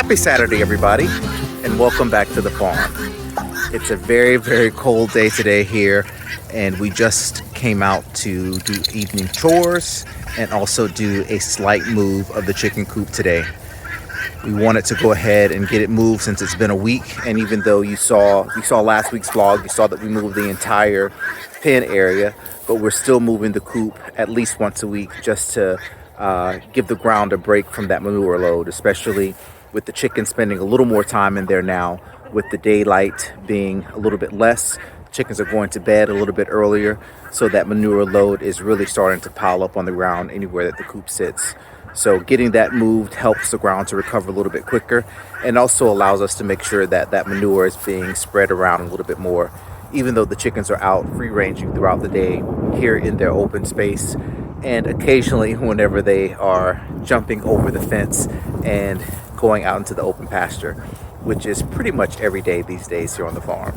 Happy Saturday, everybody, and welcome back to the farm. It's a very, very cold day today here, and we just came out to do evening chores and also do a slight move of the chicken coop today. We wanted to go ahead and get it moved since it's been a week, and even though you saw last week's vlog, you saw that we moved the entire pen area, but we're still moving the coop at least once a week just to give the ground a break from that manure load, especially with the chickens spending a little more time in there now, with the daylight being a little bit less. Chickens are going to bed a little bit earlier, so that manure load is really starting to pile up on the ground anywhere that the coop sits. So getting that moved helps the ground to recover a little bit quicker, and also allows us to make sure that that manure is being spread around a little bit more, even though the chickens are out free ranging throughout the day here in their open space, and occasionally whenever they are jumping over the fence and going out into the open pasture, which is pretty much every day these days here on the farm.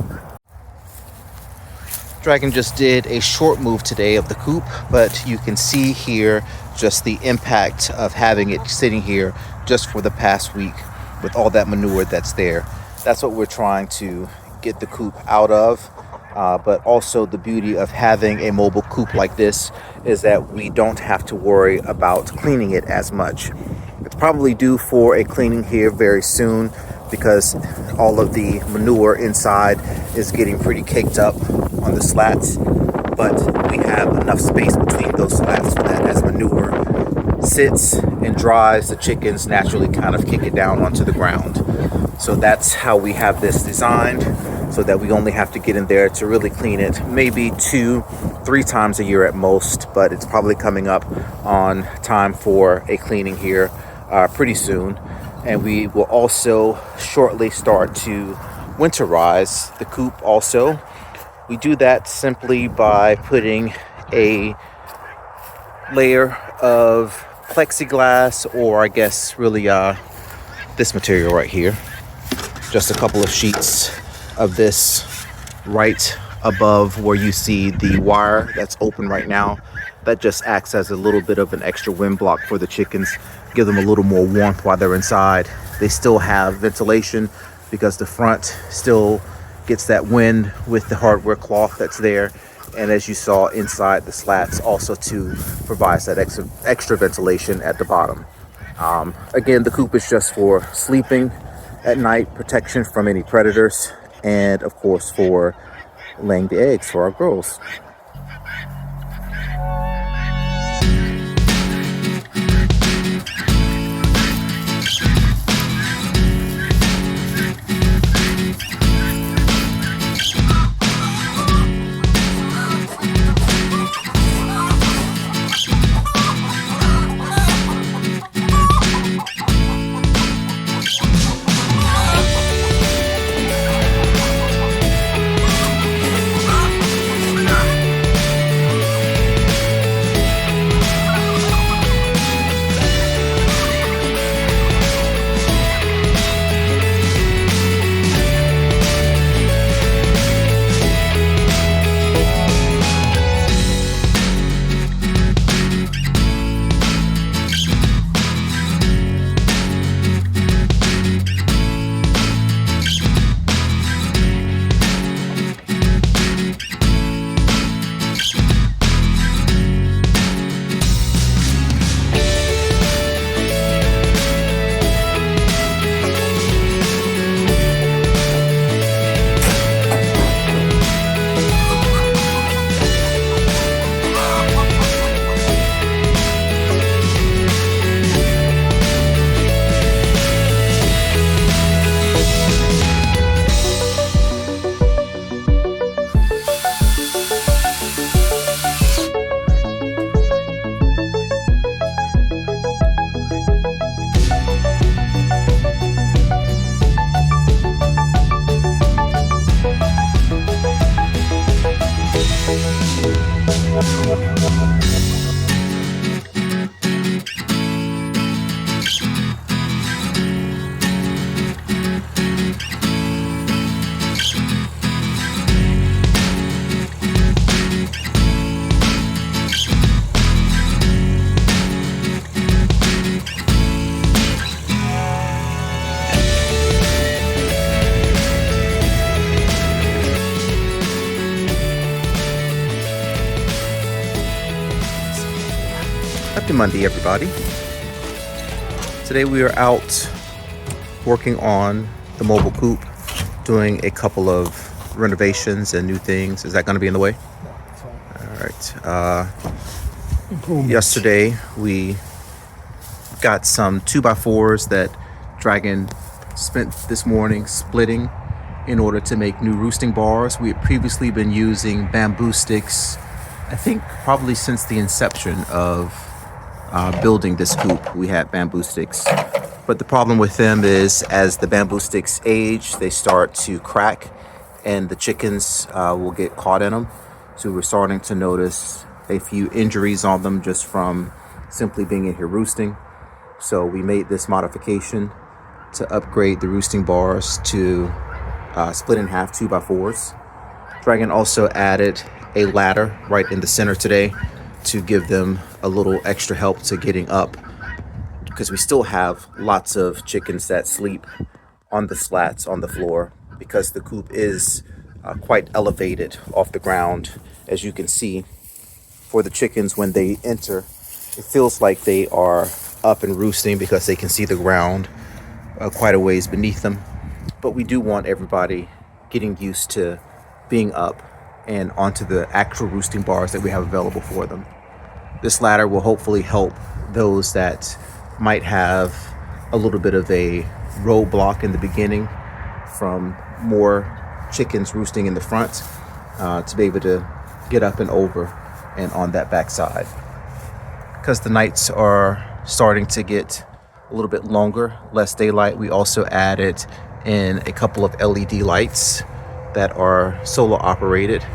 Dragon just did a short move today of the coop, but you can see here just the impact of having it sitting here just for the past week with all that manure that's there. That's what we're trying to get the coop out of. But also the beauty of having a mobile coop like this is that we don't have to worry about cleaning it as much. It's probably due for a cleaning here very soon because all of the manure inside is getting pretty caked up on the slats, but we have enough space between those slats so that as manure sits and dries, the chickens naturally kind of kick it down onto the ground. So that's how we have this designed, so that we only have to get in there to really clean it maybe 2-3 times a year at most, but it's probably coming up on time for a cleaning here pretty soon. And we will also shortly start to winterize the coop also. We do that simply by putting a layer of plexiglass, or I guess really this material right here. Just a couple of sheets of this right above where you see the wire that's open right now. That just acts as a little bit of an extra wind block for the chickens, give them a little more warmth while they're inside. They still have ventilation because the front still gets that wind with the hardware cloth that's there, and as you saw inside the slats also to provides that extra ventilation at the bottom. Again, the coop is just for sleeping at night, protection from any predators, and of course for laying the eggs for our girls. Happy Monday, everybody. Today we are out working on the mobile coop, doing a couple of renovations and new things. Is that going to be in the way? All right. Yesterday we got some 2x4s that Dragon spent this morning splitting in order to make new roosting bars. We had previously been using bamboo sticks, I think probably since the inception of building this coop. We had bamboo sticks, but the problem with them is as the bamboo sticks age, they start to crack and the chickens will get caught in them. So we're starting to notice a few injuries on them just from simply being in here roosting. So we made this modification to upgrade the roosting bars to split in half 2x4s. Dragon also added a ladder right in the center today to give them a little extra help to getting up, because we still have lots of chickens that sleep on the slats on the floor because the coop is quite elevated off the ground. As you can see, for the chickens, when they enter, it feels like they are up and roosting because they can see the ground quite a ways beneath them. But we do want everybody getting used to being up and onto the actual roosting bars that we have available for them. This ladder will hopefully help those that might have a little bit of a roadblock in the beginning from more chickens roosting in the front to be able to get up and over and on that back side. Because the nights are starting to get a little bit longer, less daylight, we also added in a couple of LED lights that are solar operated,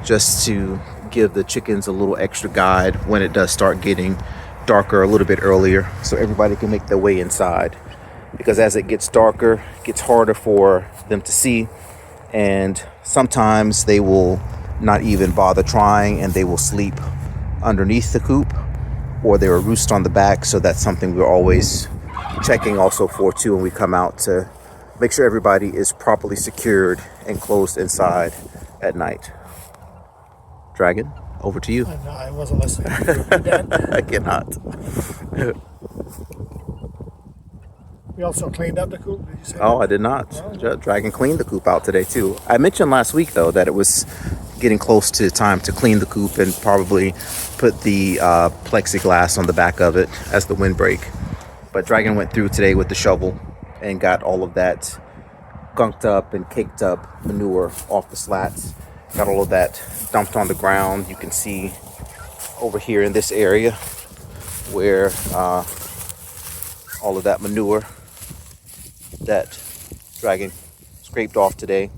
just to give the chickens a little extra guide when it does start getting darker a little bit earlier, so everybody can make their way inside. Because as it gets darker, it gets harder for them to see, and sometimes they will not even bother trying and they will sleep underneath the coop, or they will roost on the back. So that's something we're always checking also for too when we come out, to make sure everybody is properly secured and closed inside at night. Dragon, over to you. No, I wasn't listening to you. I cannot. We also cleaned up the coop, did you say? Oh, I did not. Dragon cleaned the coop out today too. I mentioned last week though that it was getting close to time to clean the coop and probably put the plexiglass on the back of it as the windbreak. But Dragon went through today with the shovel and got all of that gunked up and caked up manure off the slats. Got all of that dumped on the ground. You can see over here in this area where all of that manure that Dragon scraped off today.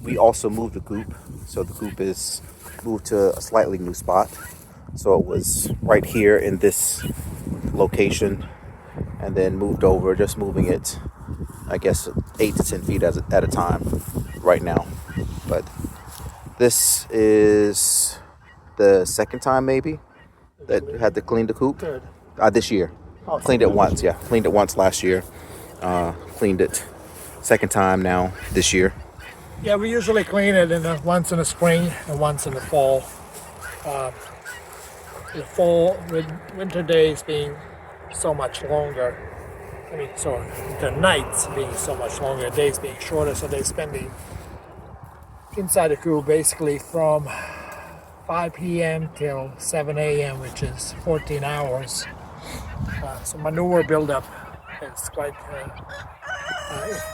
We also moved the coop, so the coop is moved to a slightly new spot. So it was right here in this location, and then moved over, just moving it, I guess, 8 to 10 feet at a time right now. But this is the second time maybe that had to clean the coop. Third. This year. Cleaned it once, yeah. Cleaned it once last year. Cleaned it second time now this year. Yeah, we usually clean it once in the spring and once in the fall. The fall, with winter days being so much longer, the nights being so much longer, days being shorter, so they're spending inside the coop basically from 5 p.m. till 7 a.m., which is 14 hours. So manure buildup is quite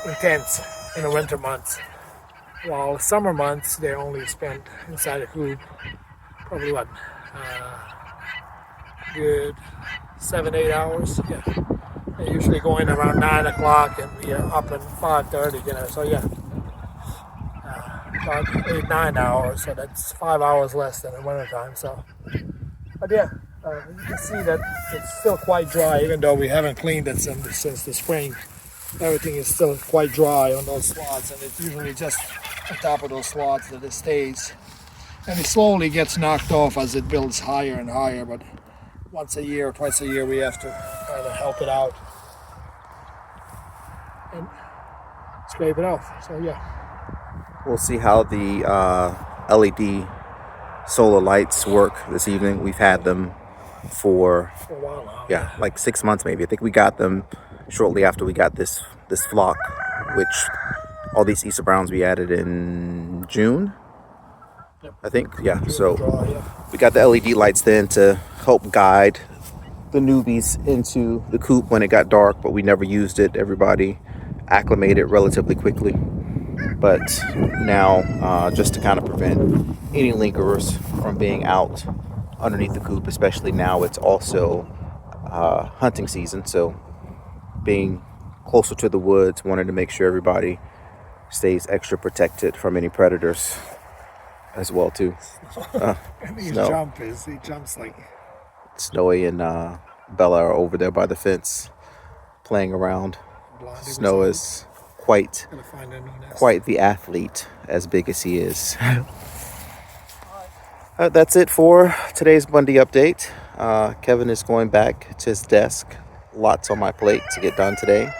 intense in the winter months. While summer months, they only spend inside the coop probably good 7-8 hours. Yeah, they usually go in around 9 o'clock and we are up at 5:30. So yeah, about 8-9 hours. So that's 5 hours less than in wintertime. So, but yeah, you can see that it's still quite dry, even though we haven't cleaned it since the spring. Everything is still quite dry on those slots, and it's usually just on top of those slots that it stays. And it slowly gets knocked off as it builds higher and higher, but once a year or twice a year we have to kind of help it out and scrape it off. So yeah. We'll see how the LED solar lights work this evening. We've had them for, For a while now. yeah, like 6 months maybe. I think we got them shortly after we got this flock, which all these Easter Browns we added in June, Yep. I think. Yeah, June, so July, yeah. we got the LED lights then to help guide the newbies into the coop when it got dark, but we never used it. Everybody acclimated relatively quickly. But now, just to kind of prevent any lingerers from being out underneath the coop, especially now it's also hunting season, so being closer to the woods, wanted to make sure everybody stays extra protected from any predators as well too. And his Snow. he jumps like, Snowy and Bella are over there by the fence playing around. Blondie was Snow out. is quite Gonna find a new nest. quite the athlete, as big as he is. That's it for today's Monday update. Kevin is going back to his desk. Lots on my plate to get done today.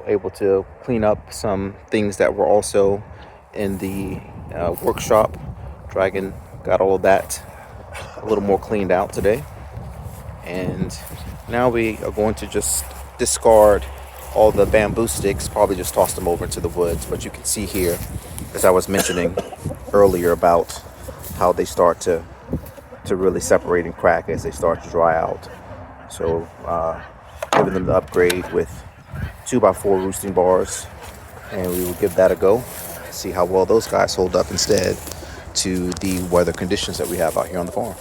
Able to clean up some things that were also in the workshop. Dragon got all of that a little more cleaned out today. And now we are going to just discard all the bamboo sticks, probably just toss them over into the woods. But you can see here, as I was mentioning earlier, about how they start to really separate and crack as they start to dry out. So giving them the upgrade with 2x4 roosting bars, and we will give that a go, see how well those guys hold up instead to the weather conditions that we have out here on the farm.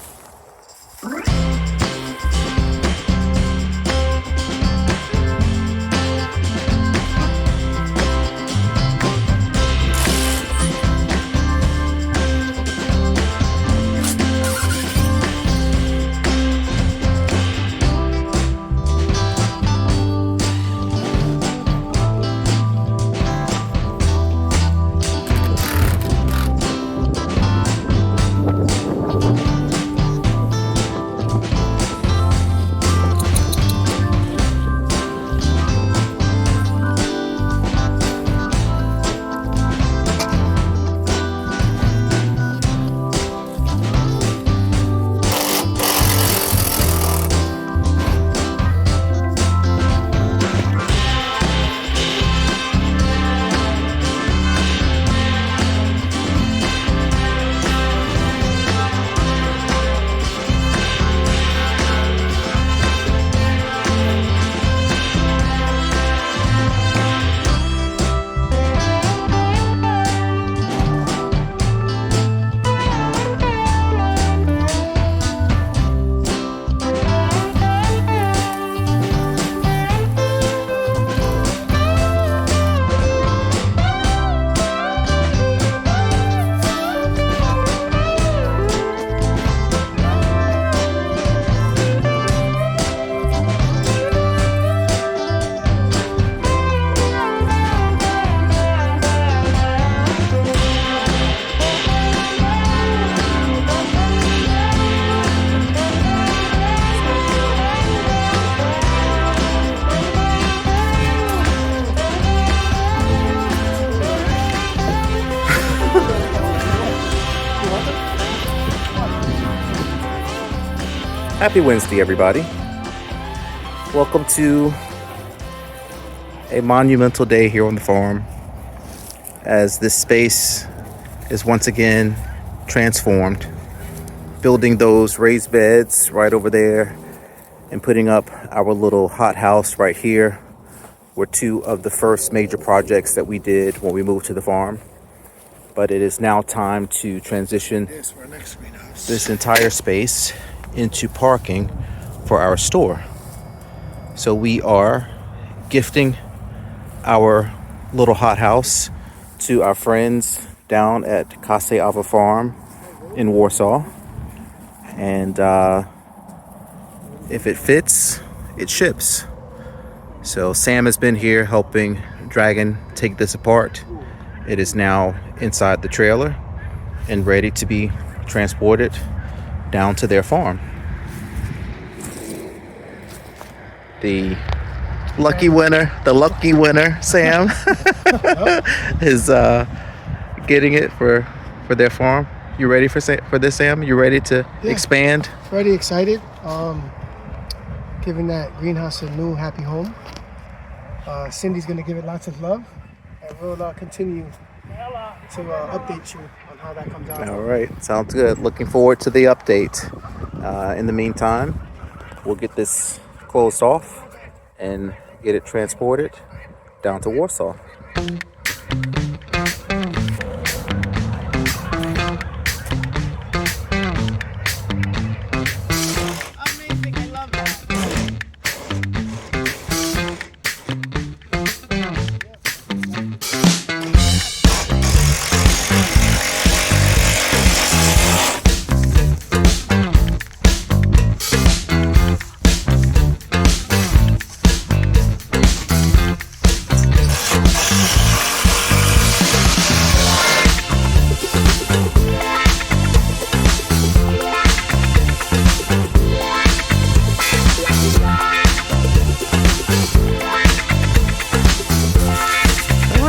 Happy Wednesday, everybody. Welcome to a monumental day here on the farm, as this space is once again transformed. Building those raised beds right over there and putting up our little hothouse right here were two of the first major projects that we did when we moved to the farm. But it is now time to transition Yes, for our next greenhouse. this entire space into parking for our store. So we are gifting our little hothouse to our friends down at Case Ava Farm in Warsaw. And if it fits, it ships. So Sam has been here helping Dragon take this apart. It is now inside the trailer and ready to be transported down to their farm. The lucky winner, Sam, is getting it for their farm. You ready for this, Sam? You ready to expand? Pretty excited. Giving that greenhouse a new happy home. Cindy's gonna give it lots of love, and we'll continue to update you on how that comes out. All right, sounds good. Looking forward to the update. In the meantime, we'll get this closed off and get it transported down to Warsaw. Amazing, I love that.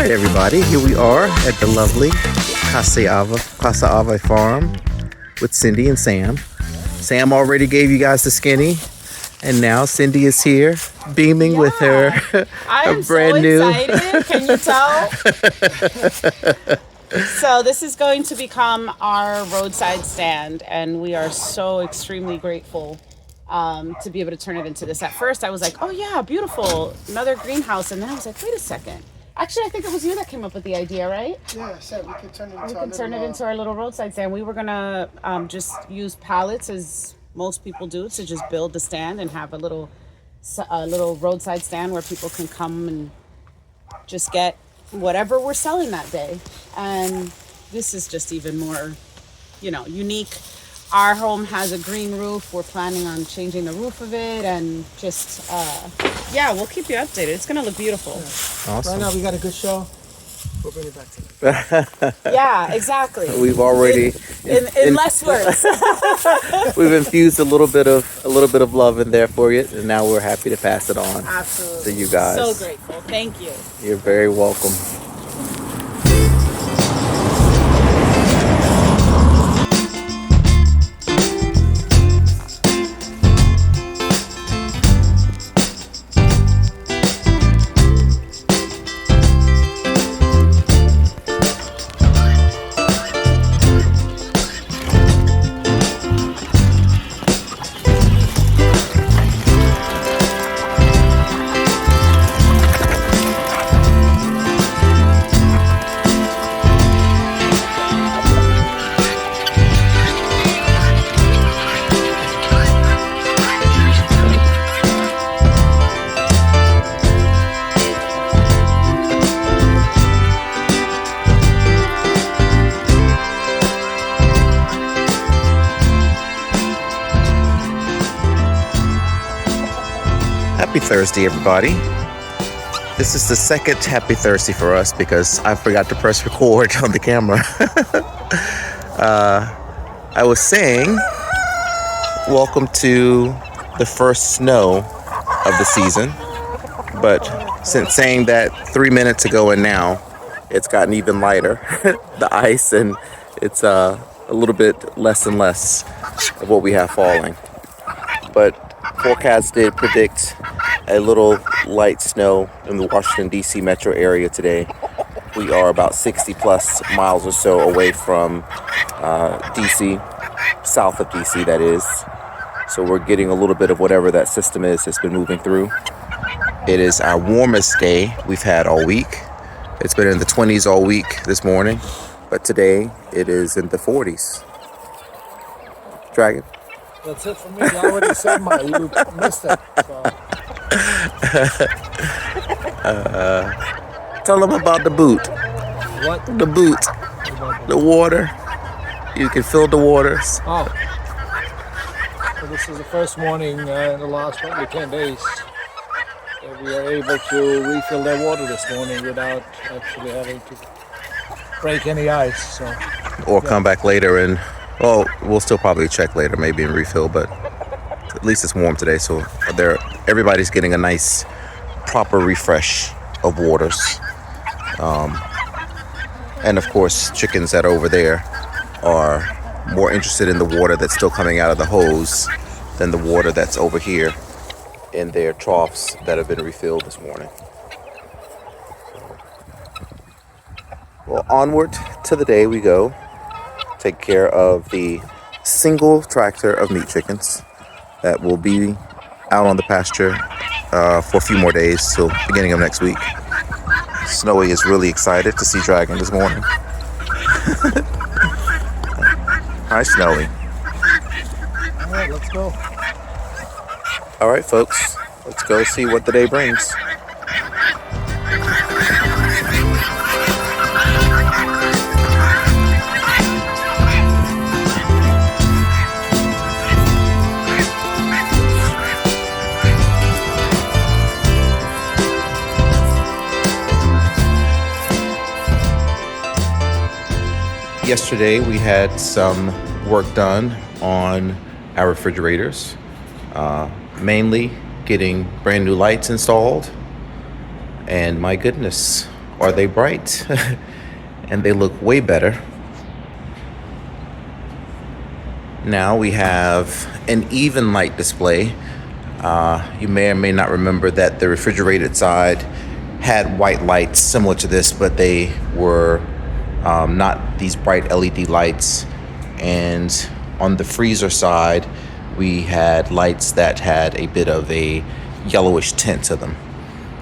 Everybody, here we are at the lovely Casa Ave farm with Cindy and Sam. Sam already gave you guys the skinny, and now Cindy is here beaming with her I am brand so new. excited. Can you tell? So this is going to become our roadside stand, and we are so extremely grateful to be able to turn it into this. At first, I was like, "Oh yeah, beautiful, another greenhouse," and then I was like, "Wait a second." Actually, I think it was you that came up with the idea, right? Yeah, so we could turn it into our little roadside stand. We were gonna just use pallets, as most people do, to just build the stand and have a little roadside stand where people can come and just get whatever we're selling that day. And this is just even more, unique. Our home has a green roof. We're planning on changing the roof of it, and just we'll keep you updated. It's gonna look beautiful. Awesome. Right now we got a good show. We'll bring it back to you. Yeah, exactly. We've already in less words. we've infused a little bit of love in there for you, and now we're happy to pass it on Absolutely. to you guys. So grateful. Thank you. You're very welcome. Happy Thursday, everybody. This is the second Happy Thursday for us because I forgot to press record on the camera. I was saying, welcome to the first snow of the season. But since saying that 3 minutes ago and now, it's gotten even lighter, the ice, and it's a little bit less and less of what we have falling. But forecast did predict a little light snow in the Washington, D.C. metro area today. We are about 60 plus miles or so away from D.C., south of D.C. that is. So we're getting a little bit of whatever that system is that's been moving through. It is our warmest day we've had all week. It's been in the 20s all week this morning, but today it is in the 40s. Dragon? That's it for me. I already said mine. You missed it. So. Tell them about the boot. What? The boot. The water. You can fill the waters. Oh. So this is the first morning in the last probably 10 days that we are able to refill their water this morning without actually having to break any ice. So. Or come back later and, well, we'll still probably check later, maybe and refill, but at least it's warm today, so everybody's getting a nice, proper refresh of waters. And of course, chickens that are over there are more interested in the water that's still coming out of the hose than the water that's over here in their troughs that have been refilled this morning. Well, onward to the day we go. Take care of the single tractor of meat chickens that will be out on the pasture for a few more days till beginning of next week. Snowy is really excited to see Dragon this morning. Hi, Snowy. All right, let's go. All right, folks, let's go see what the day brings. Yesterday we had some work done on our refrigerators, mainly getting brand new lights installed, and my goodness, are they bright. And they look way better. Now we have an even light display. You may or may not remember that the refrigerated side had white lights similar to this, but they were not these bright LED lights. And on the freezer side, we had lights that had a bit of a yellowish tint to them.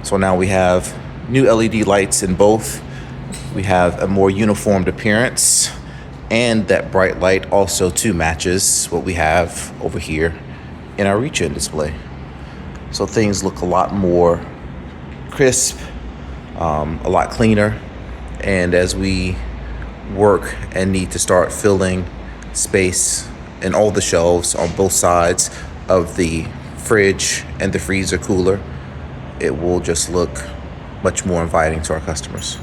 So now we have new LED lights in both. We have a more uniformed appearance, and that bright light also too matches what we have over here in our reach-in display. So things look a lot more crisp, a lot cleaner. And as we work and need to start filling space in all the shelves on both sides of the fridge and the freezer cooler, it will just look much more inviting to our customers.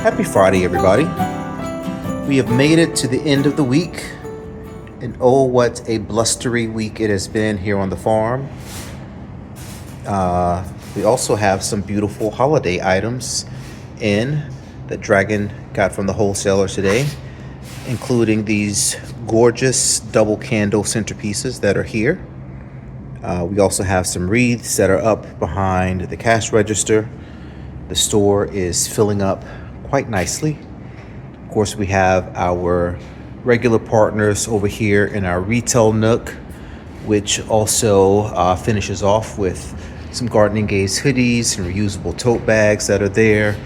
Happy Friday, everybody. We have made it to the end of the week, and oh, what a blustery week it has been here on the farm. We also have some beautiful holiday items in that Dragon got from the wholesaler today, including these gorgeous double candle centerpieces that are here. We also have some wreaths that are up behind the cash register. The store is filling up quite nicely. Of course, we have our regular partners over here in our retail nook, which also finishes off with some Gardening Gays hoodies and reusable tote bags that are there.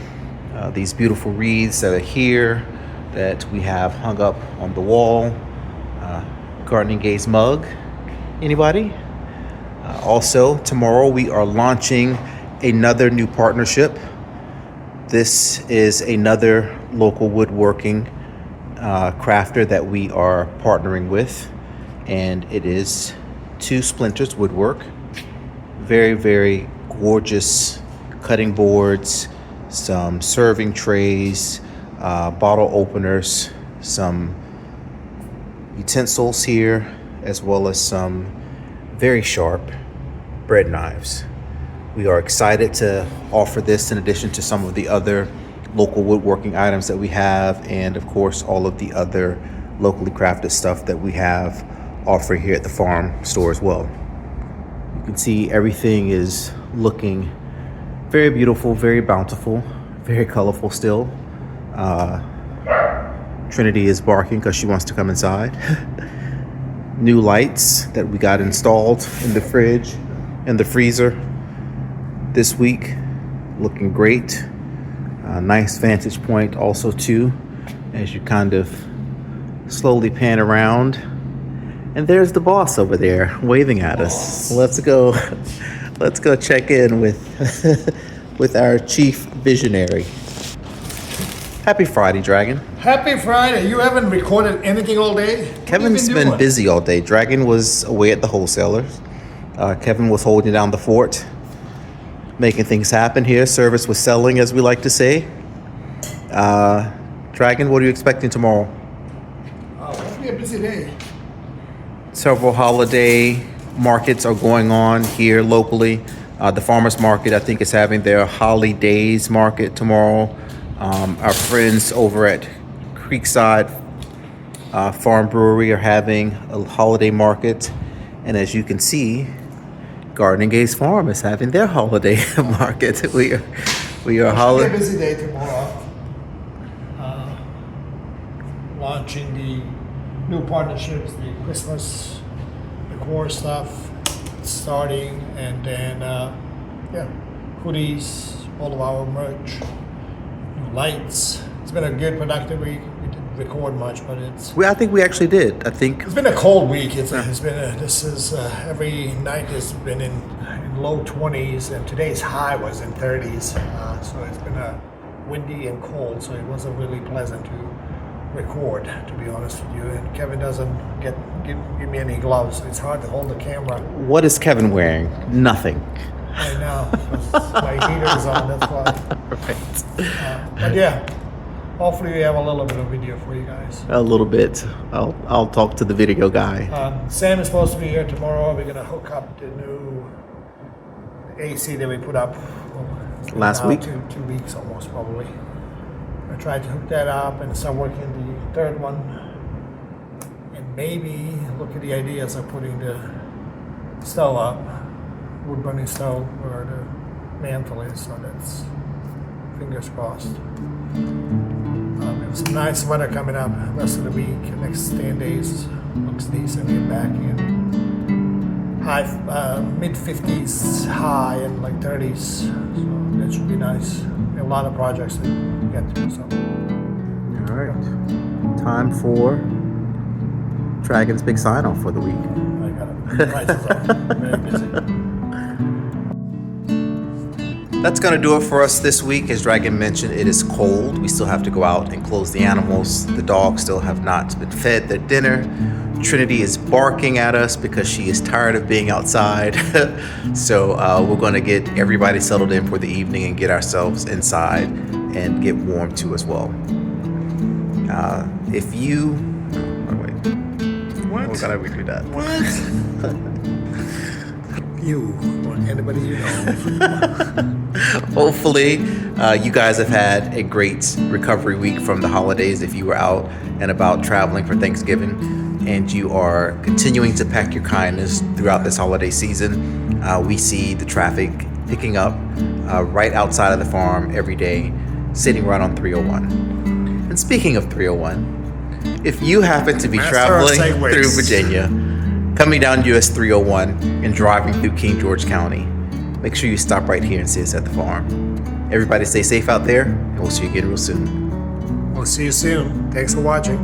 These beautiful wreaths that are here that we have hung up on the wall. Gardening Gays mug. Anybody? Also, tomorrow we are launching another new partnership. This is another local woodworking crafter that we are partnering with, and it is Two Splinters Woodwork. Very, very gorgeous cutting boards, some serving trays, bottle openers, some utensils here, as well as some very sharp bread knives. We are excited to offer this in addition to some of the other local woodworking items that we have, and of course all of the other locally crafted stuff that we have offered here at the farm store as well. You can see everything is looking very beautiful, very bountiful, very colorful still. Trinity is barking because she wants to come inside. New lights that we got installed in the fridge and the freezer this week, looking great. Nice vantage point also too, as you kind of slowly pan around. And there's the boss over there waving at us. Let's go check in with our chief visionary. Happy Friday, Dragon. Happy Friday. You haven't recorded anything all day? Kevin's been busy all day. Dragon was away at the wholesalers. Kevin was holding down the fort, making things happen here. Service was selling, as we like to say. Dragon, what are you expecting tomorrow? It'll be a busy day. Several holiday markets are going on here locally. The farmers market, I think, is having their holidays market tomorrow. Our friends over at Creekside Farm Brewery are having a holiday market. And as you can see, Gardening Gays Farm is having their holiday market. We are It'll be a busy day tomorrow. Launching the new partnerships, the Christmas decor stuff starting, and then hoodies, all of our merch, new lights. It's been a good productive week. We didn't record much, but I think we actually did. I think it's been a cold week. Every night has been in low 20s, and today's high was in 30s. So it's been windy and cold, so it wasn't really pleasant to record, to be honest with you. And Kevin doesn't give me any gloves, so it's hard to hold the camera. What is Kevin wearing? Nothing. I know, 'cause my heater is on, that's why. Right. But yeah, hopefully we have a little bit of video for you guys. A little bit. I'll talk to the video guy. Sam is supposed to be here tomorrow. We're gonna hook up the new AC that we put up Last week? 2 weeks almost, probably. I tried to hook that up and start working the third one, and maybe look at the ideas of putting the stove up, wood burning stove where the mantle is. So that's fingers crossed. We have some nice weather coming up rest of the week. Next 10 days looks decent. We're back in mid 50s high and like 30s, so that should be nice. We have a lot of projects to get to. So All right, time for Dragon's big sign off for the week. I got it. Prices are very busy. That's going to do it for us this week. As Dragon mentioned, it is cold. We still have to go out and close the animals. The dogs still have not been fed their dinner. Trinity is barking at us because she is tired of being outside. So we're going to get everybody settled in for the evening and get ourselves inside and get warm too as well. If you... Oh, wait. What? We gotta redo that. What? You or anybody you know. Hopefully, you guys have had a great recovery week from the holidays if you were out and about traveling for Thanksgiving, and you are continuing to pack your kindness throughout this holiday season. We see the traffic picking up right outside of the farm every day, sitting right on 301. And speaking of 301, if you happen to be traveling through Virginia, coming down US 301 and driving through King George County, make sure you stop right here and see us at the farm. Everybody stay safe out there, and we'll see you again real soon. We'll see you soon. Thanks for watching.